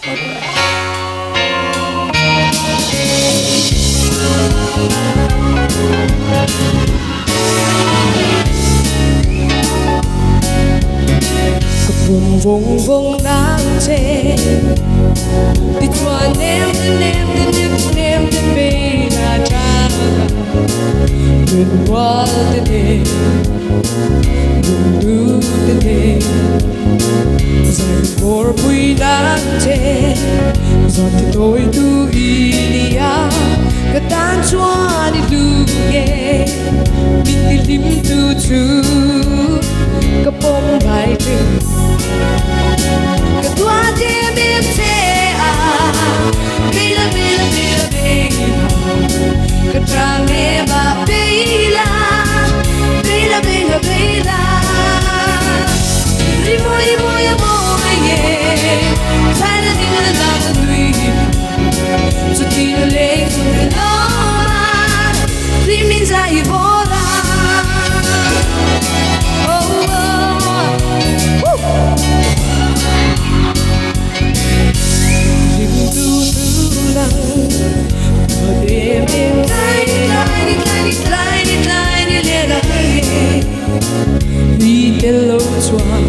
Vùng vùng nắng trên đi qua ném về là cha đừng qua tên đừng tên dành for bụi nắng trên giọt thì tôi tu ilia cái tan xóa đi lưu nghe mình đi lim tu chu cái bông bài trừng cái tua đêm đêm thế à bila cái trang nghe bà bila Rimo yeah sai là tình là ta tùy cho ti nó lên rồi nó đi mình ra vô ra Lim tu lăng ở đêm đêm lại lên đi tên lâu xóa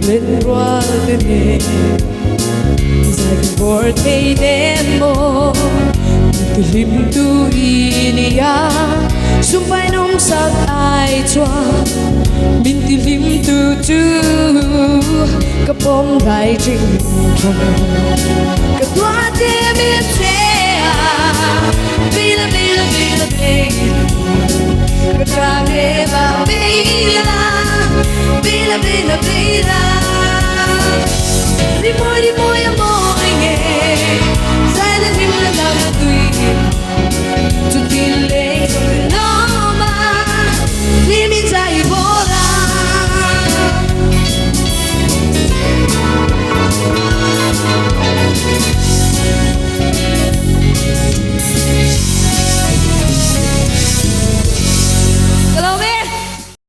lên qua tên nè dài vội thấy đêm mơ từ lim tu ilia xung quanh nông sắc ai choa mình từ lim tu tu cái bông đại trình trong cái tua đêm đêm thế à bila cái trang nghe bà bila Rimo